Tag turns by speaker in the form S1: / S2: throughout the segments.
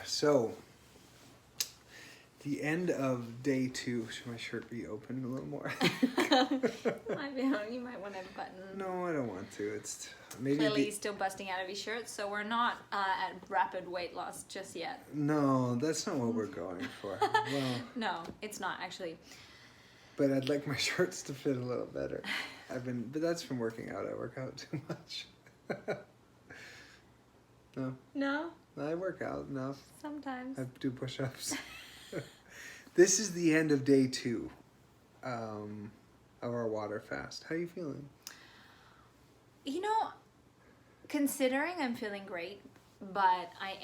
S1: So, the end of day 2. Should my shirt be open a little more?
S2: You might want to have a button.
S1: No, I don't want to. It's maybe
S2: Clearly still busting out of his shirt, so we're not at rapid weight loss just yet.
S1: No, that's not what we're going for. Well,
S2: No, it's not actually.
S1: but I'd like my shirts to fit a little better. But that's from working out. I work out too much. No,
S2: No,
S1: I work out enough.
S2: sometimes.
S1: I do push-ups. This is the end of day 2 of our water fast. How are you feeling?
S2: You know, considering I'm feeling great, but I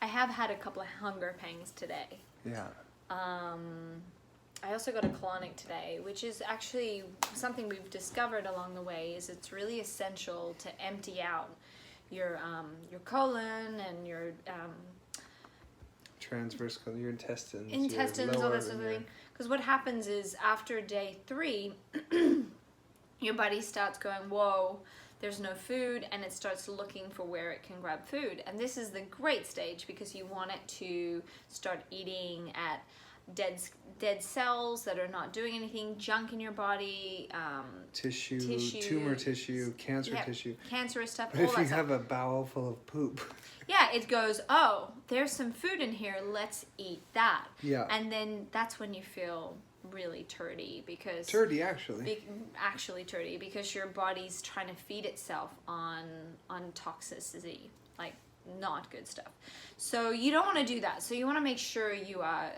S2: have had a couple of hunger pangs today.
S1: Yeah.
S2: I also got a colonic today, which is actually something we've discovered along the way. Is it's really essential to empty out your colon and your
S1: Transverse, your intestines,
S2: all that sort of thing. Because what happens is after day 3, your body starts going, whoa, there's no food, and it starts looking for where it can grab food. And this is the great stage because you want it to start eating at dead cells that are not doing anything, junk in your body,
S1: tissue, tumor tissue, cancer tissue,
S2: cancerous stuff.
S1: But if you have a bowel full of poop,
S2: yeah, it goes, oh, there's some food in here, let's eat that.
S1: Yeah.
S2: And then that's when you feel really turdy because actually turdy because your body's trying to feed itself on toxicity, like not good stuff. So you don't want to do that. So you want to make sure you are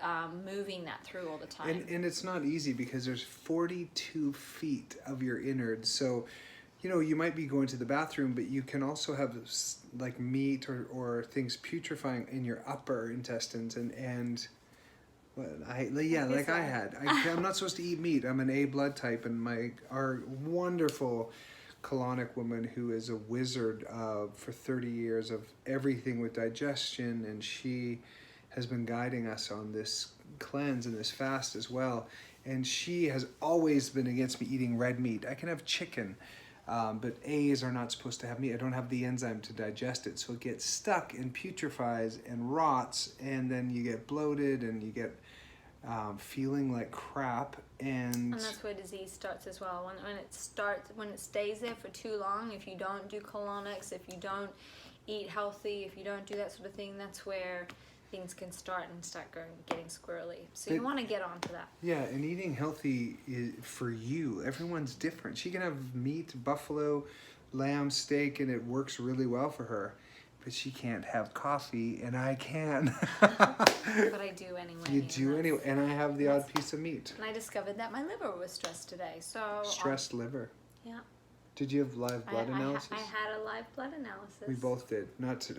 S2: moving that through all the time.
S1: And it's not easy because there's 42 feet of your innards. So, you might be going to the bathroom, but you can also have like meat or things putrefying in your upper intestines and like I had. I'm not supposed to eat meat. I'm an A blood type, and our wonderful colonic woman who is a wizard for 30 years of everything with digestion, and she has been guiding us on this cleanse and this fast as well. And she has always been against me eating red meat. I can have chicken, but A's are not supposed to have meat. I don't have the enzyme to digest it, so it gets stuck and putrefies and rots, and then you get bloated and you get feeling like crap, and
S2: that's where disease starts as well. When it stays there for too long, if you don't do colonics, if you don't eat healthy, if you don't do that sort of thing, that's where things can start getting squirrely. So you want to get onto that.
S1: Yeah, and eating healthy is for you. Everyone's different. She can have meat, buffalo, lamb, steak, and it works really well for her. But she can't have coffee, and I can.
S2: But I do anyway.
S1: You do anyway, and I have the odd piece of meat.
S2: And I discovered that my liver was stressed today. So
S1: stressed liver.
S2: Yeah.
S1: Did you have live blood analysis?
S2: I had a live blood analysis.
S1: We both did.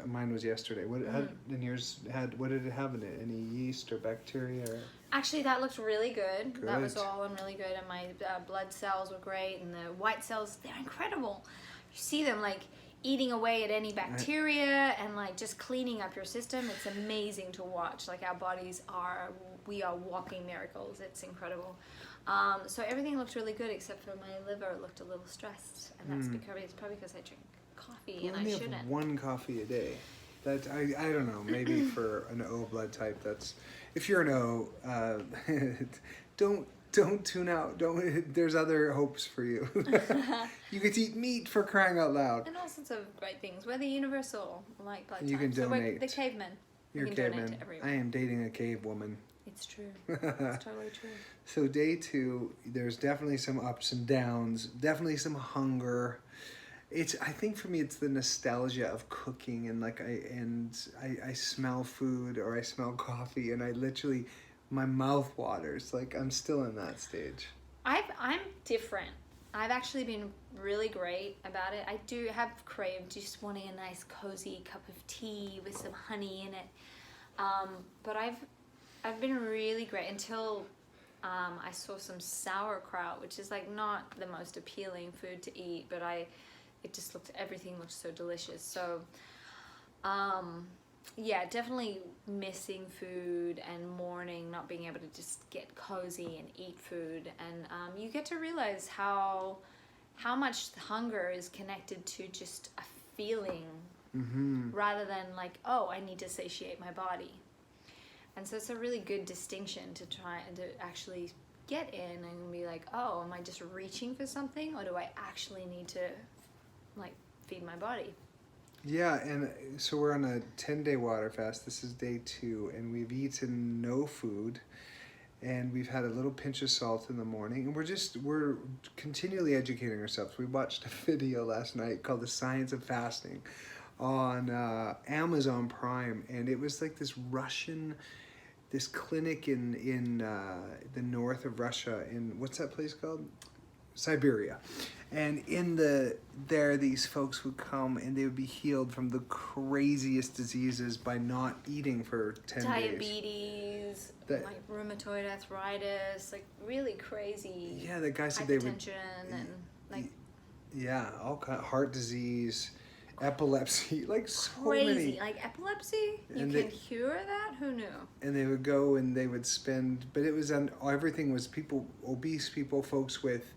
S1: Mine was yesterday. And yours had? What did it have in it? Any yeast or bacteria?
S2: Actually, that looked really good. That was all really good, and my blood cells were great, and the white cells—they're incredible. You see them like eating away at any bacteria and like just cleaning up your system. It's amazing to watch. Like our bodies we are walking miracles. It's incredible. So everything looked really good except for my liver looked a little stressed, and that's probably because I drink coffee and I shouldn't.
S1: Have one coffee a day. That I don't know. Maybe for an O blood type, that's if you're an O, don't tune out. There's other hopes for you. You get to eat meat for crying out loud.
S2: And all sorts of great things. We're the universal like blood type.
S1: You can donate.
S2: So we're the cavemen.
S1: You're a caveman. I am dating a cave woman.
S2: It's true. It's totally true.
S1: So day 2, there's definitely some ups and downs. Definitely some hunger. I think for me it's the nostalgia of cooking and I smell food or I smell coffee and I literally my mouth waters. Like I'm still in that stage.
S2: I'm different. I've actually been really great about it. I do have craved just wanting a nice cozy cup of tea with some honey in it. But I've been really great until I saw some sauerkraut, which is like not the most appealing food to eat, but everything looked so delicious. So yeah, definitely missing food and mourning not being able to just get cozy and eat food, and you get to realize how much hunger is connected to just a feeling rather than like, oh, I need to satiate my body. And so it's a really good distinction to try and to actually get in and be like, oh, am I just reaching for something, or do I actually need to like feed my body?
S1: Yeah, and so we're on a 10-day water fast. This is day 2, and we've eaten no food, and we've had a little pinch of salt in the morning, and we're continually educating ourselves. We watched a video last night called The Science of Fasting on Amazon Prime, and it was like this clinic in the north of Russia, in what's that place called? Siberia. And there these folks would come and they would be healed from the craziest diseases by not eating for 10 days.
S2: Diabetes, like rheumatoid arthritis, like really crazy.
S1: Yeah, the guy said they would.
S2: Hypertension and like.
S1: Yeah, all kind of heart disease, epilepsy, like so
S2: crazy.
S1: many.
S2: Like epilepsy, you can cure that? Who knew? And
S1: they would go and they would spend, but it was everything was people, obese people, folks with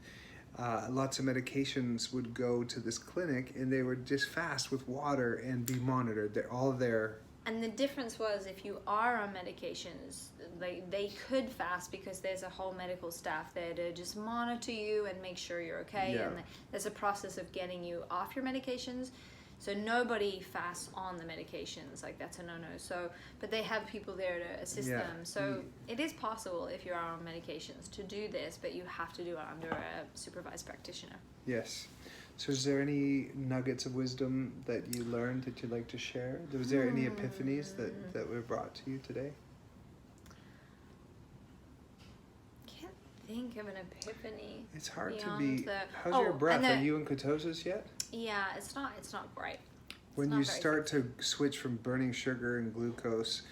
S1: lots of medications would go to this clinic, and they would just fast with water and be monitored. They're all there.
S2: And the difference was, if you are on medications, they could fast because there's a whole medical staff there to just monitor you and make sure you're okay.
S1: Yeah.
S2: And there's a process of getting you off your medications. So nobody fasts on the medications, like that's a no-no. So, but they have people there to assist them. So it is possible, if you are on medications, to do this, but you have to do it under a supervised practitioner.
S1: Yes. So is there any nuggets of wisdom that you learned that you'd like to share? Was there any epiphanies that were brought to you today?
S2: Can't think of an epiphany.
S1: It's hard to be. How's your breath? Are you in ketosis yet?
S2: Yeah, it's not great.
S1: When you start to switch from burning sugar and glucose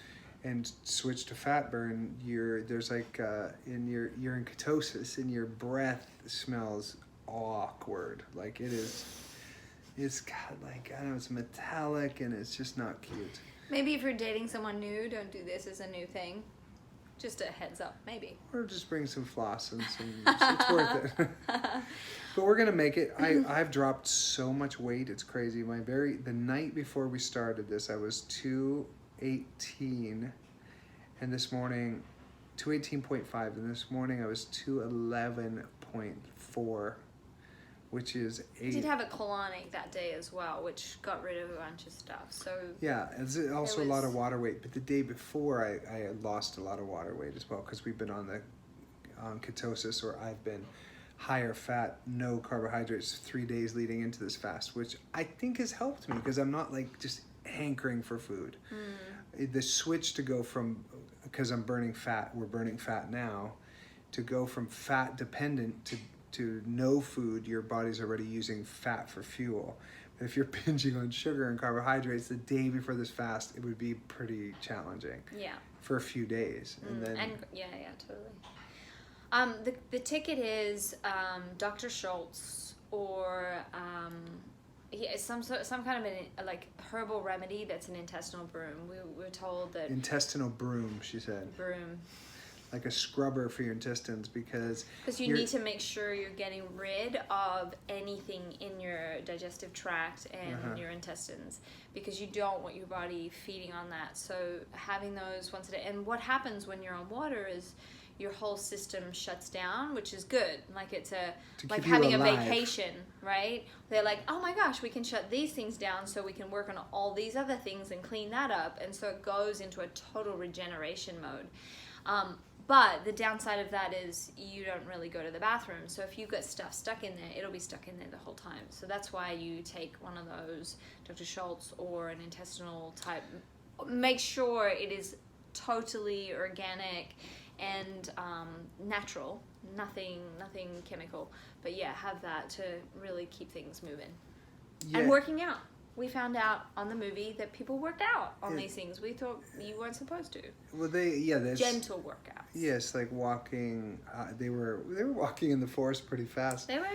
S1: and switch to fat burn, you're in ketosis, and your breath smells awkward. Like it's got like, I don't know, it's metallic and it's just not cute. Maybe
S2: if you're dating someone new, don't do this as a new thing. Just a heads up, maybe.
S1: Or just bring some floss and it's worth it. But we're gonna make it. I've dropped so much weight, it's crazy. The night before we started this, I was 218, and this morning 218.5, and this morning I was 211.4, which is 8.
S2: I did have a colonic that day as well, which got rid of a bunch of stuff. So
S1: yeah, it's also a lot of water weight. But the day before, I had lost a lot of water weight as well, because we've been on ketosis, or I've been higher fat, no carbohydrates 3 days leading into this fast, which I think has helped me because I'm not like just hankering for food. The switch to go from, because we're burning fat now, to go from fat dependent to no food, your body's already using fat for fuel. But if you're binging on sugar and carbohydrates the day before this fast, it would be pretty challenging. Yeah. For a few days, and then.
S2: Yeah, totally. The ticket is Dr. Schultz, or some kind of like herbal remedy that's an intestinal broom. We were told that
S1: intestinal broom, she said.
S2: Broom.
S1: Like a scrubber for your intestines, because
S2: you need to make sure you're getting rid of anything in your digestive tract and your intestines, because you don't want your body feeding on that. So having those once a day, and what happens when you're on water is your whole system shuts down, which is good. Like it's like having a vacation, right? They're like, oh my gosh, we can shut these things down so we can work on all these other things and clean that up. And so it goes into a total regeneration mode. But the downside of that is you don't really go to the bathroom. So if you've got stuff stuck in there, it'll be stuck in there the whole time. So that's why you take one of those, Dr. Schultz, or an intestinal type. Make sure it is totally organic and natural, nothing chemical. But yeah, have that to really keep things moving. Yeah. And working out. We found out on the movie that people worked out on these things. We thought you weren't supposed to.
S1: Well, there's
S2: gentle workouts.
S1: Yes, like walking. They were walking in the forest pretty fast.
S2: They were,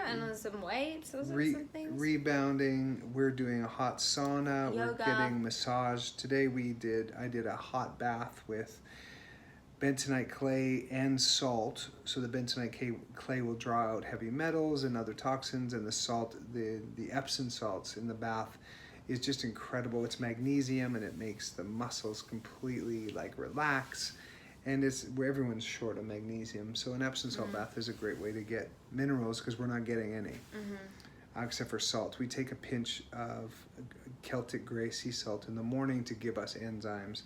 S2: and there's some weights. Some things.
S1: Rebounding. We're doing a hot sauna.
S2: Yoga.
S1: We're getting massage. Today I did a hot bath with bentonite clay and salt. So the bentonite clay will draw out heavy metals and other toxins, and the salt, the Epsom salts in the bath, is just incredible. It's magnesium, and it makes the muscles completely like relax. And it's where everyone's short of magnesium. So an Epsom salt bath is a great way to get minerals because we're not getting any, except for salt. We take a pinch of Celtic gray sea salt in the morning to give us enzymes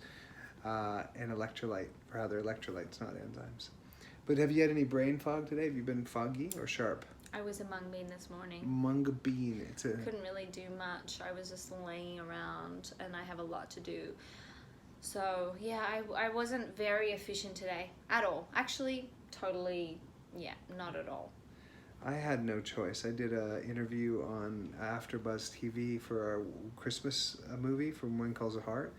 S1: and electrolytes, not enzymes. But have you had any brain fog today? Have you been foggy or sharp?
S2: I was a mung bean this morning.
S1: Mung bean.
S2: Couldn't really do much. I was just laying around, and I have a lot to do. So yeah, I wasn't very efficient today at all. Actually, totally, not at all.
S1: I had no choice. I did an interview on AfterBuzz TV for our Christmas movie from When Calls a Heart,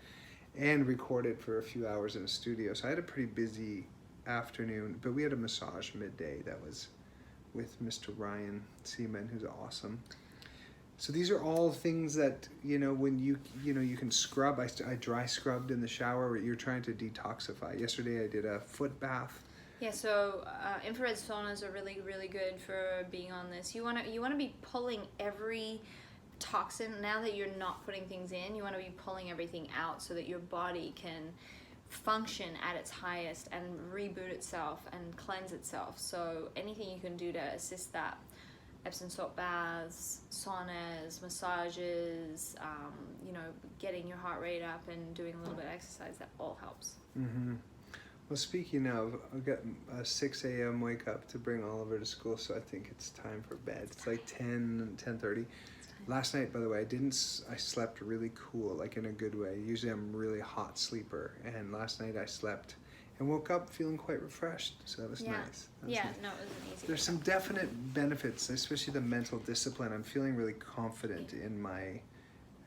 S1: and recorded for a few hours in a studio. So I had a pretty busy afternoon, but we had a massage midday that was with Mr. Ryan Seaman, who's awesome. So these are all things that, when you can scrub. I dry scrubbed in the shower. You're trying to detoxify. Yesterday I did a foot bath.
S2: Yeah, so infrared saunas are really, really good for being on this. You want to be pulling every toxin. Now that you're not putting things in, you want to be pulling everything out so that your body can function at its highest and reboot itself and cleanse itself. So anything you can do to assist that. Epsom salt baths, saunas, massages, getting your heart rate up and doing a little bit of exercise, that all helps.
S1: Mm-hmm. Well, speaking of, I've got a 6 a.m. wake up to bring Oliver to school, so I think it's time for bed. It's like 10:30. Last night, by the way, I slept really cool, like in a good way. Usually I'm a really hot sleeper, and last night I slept and woke up feeling quite refreshed, so that was nice.
S2: No, it was an easy.
S1: There's some definite benefits, especially the mental discipline. I'm feeling really confident in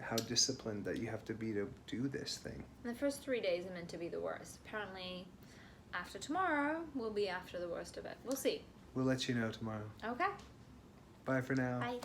S1: how disciplined that you have to be to do this thing.
S2: And the first 3 days are meant to be the worst. Apparently, after tomorrow will be after the worst of it. We'll see.
S1: We'll let you know tomorrow.
S2: Okay.
S1: Bye for now.
S2: Bye.